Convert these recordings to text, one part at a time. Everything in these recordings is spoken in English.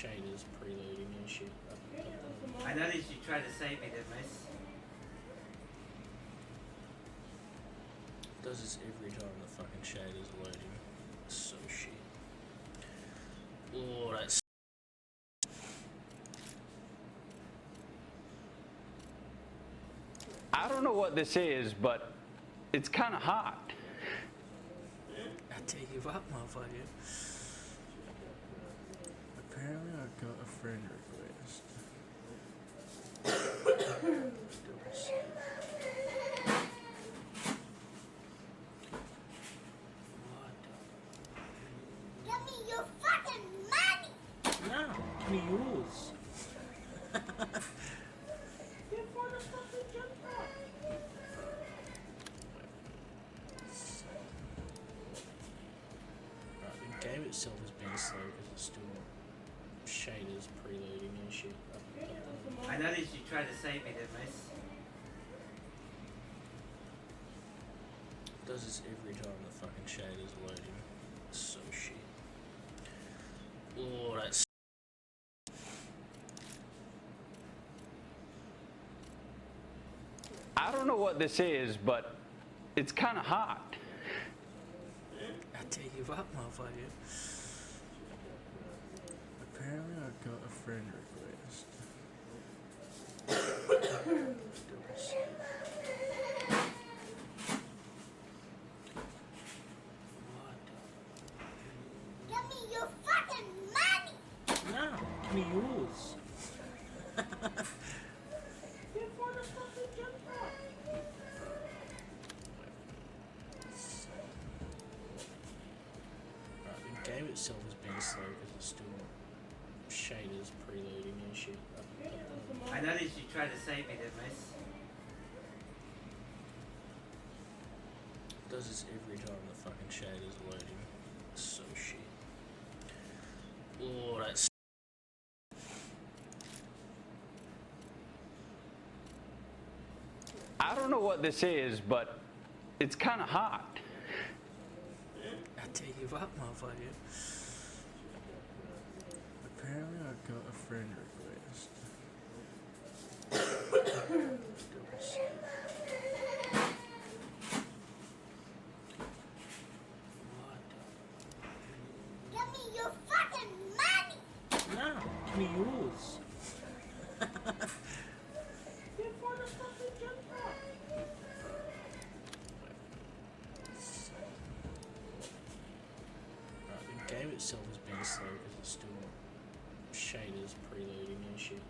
shaders preloading and shit. I noticed you tried to save me there, miss. Does this every time the fucking shaders are loading. So shit. Oh, that's. I don't know what this is, but it's kind of hot. I tell you what, motherfucker. Apparently, I got a friend request. Give me your fucking money! No, give me yours. Right, the game itself has been slow because it's still shaders preloading and shit. I noticed you tried to save me there, miss. Does this every time the fucking shaders are loading. So shit. Oh, that's. I don't know what this is, but it's kind of hot. I tell you what, motherfucker. Apparently, I got a friend request. Give me your fucking money! No, give me yours. Right, the game itself has been slow because it's still shaders preloading and shit. I noticed you tried to save me there, miss. Does this every time the fucking shaders are loading. So shit. Oh, that's. I don't know what this is, but it's kind of hot. I tell you what, motherfucker. Apparently, I got a friend request. Give me your fucking money! No, give me yours. Right, the game itself has been slow because it's still shaders preloading and shit.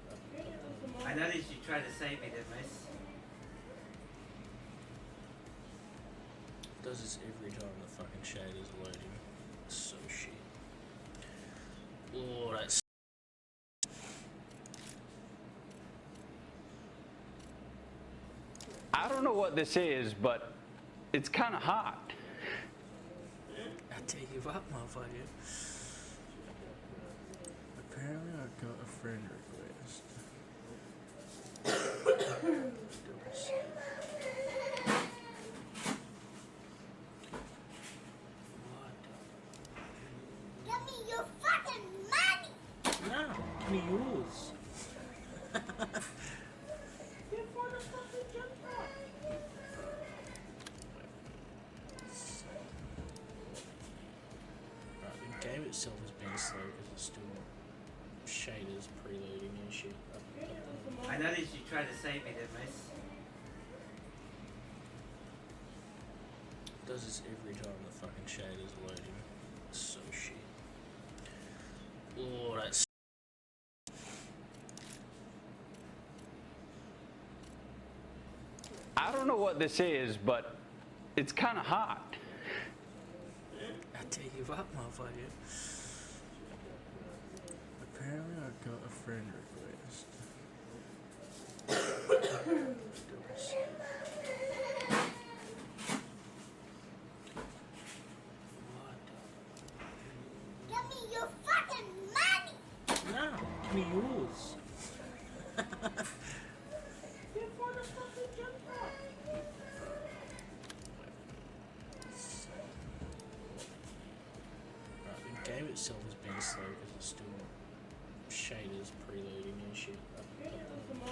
I noticed you tried to save me there, miss. Does this every time the fucking shaders are loading. So shit. Oh, that's. I don't know what this is, but it's kind of hot. I tell you what, motherfucker. Apparently, I got a friend request. Give me your fucking money! No, give me yours. Right, the game itself has been slow because it's still shaders preloading and shit. I noticed you tried to save me there, miss. Does this every time the fucking shaders are loading. So shit. Oh, that's. I don't know what this is, but it's kind of hot. I tell you what, motherfucker. Apparently, I got a friend request. Give me your fucking money! No, give me yours. Right, the game itself has been slow because it's still shaders preloading and shit.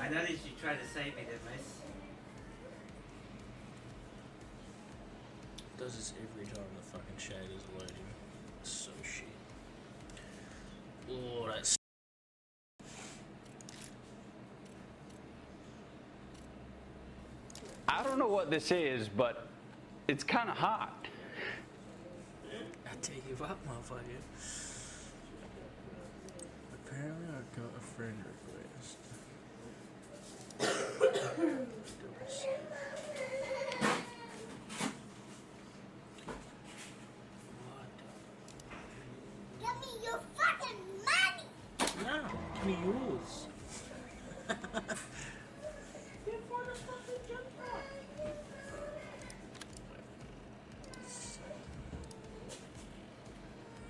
I noticed you tried to save me there, miss. Does this every time the fucking shaders are loading. So shit. Oh, that's. I don't know what this is, but it's kind of hot. I tell you what, motherfucker. Apparently, I got a friend request. Give me your fucking money. No, give me yours.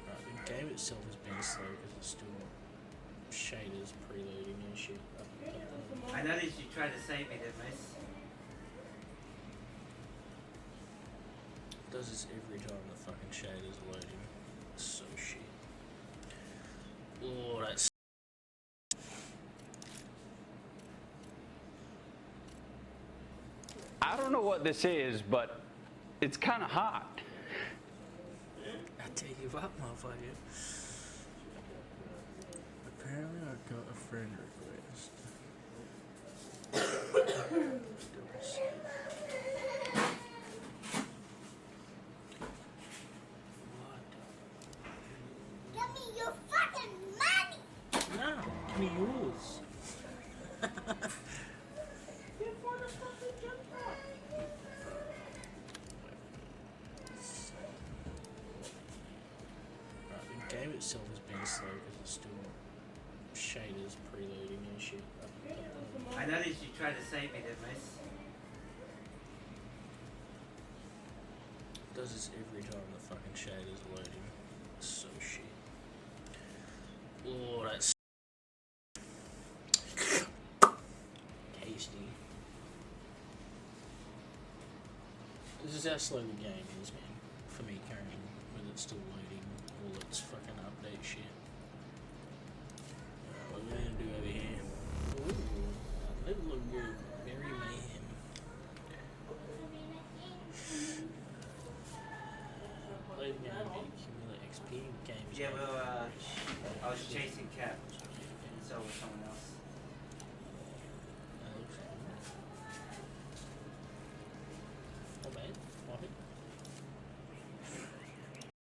Right, the game itself has been slow because it's still shaders preloading and shit. I noticed you tried to save me there, miss. Does this every time the fucking shaders are loading. So shit. Oh, that's. I don't know what this is, but it's kind of hot. I tell you what, motherfucker. Apparently, I got a friend request. Give me your fucking money. No, give me yours. Right, the game itself has been slow because it's still shaders preloading and shit. I noticed you tried to save me there, miss. Does this every time the fucking shaders are loading. So shit. Oh, that's tasty. This is how slow the game is, man. For me currently, when it's still loading all its fucking update shit. What are we gonna do over here? Ooh, that look good. Merry Mayhem. Play the game and accumulate XP. Games. Yeah, well, I was chasing Cap, and so was someone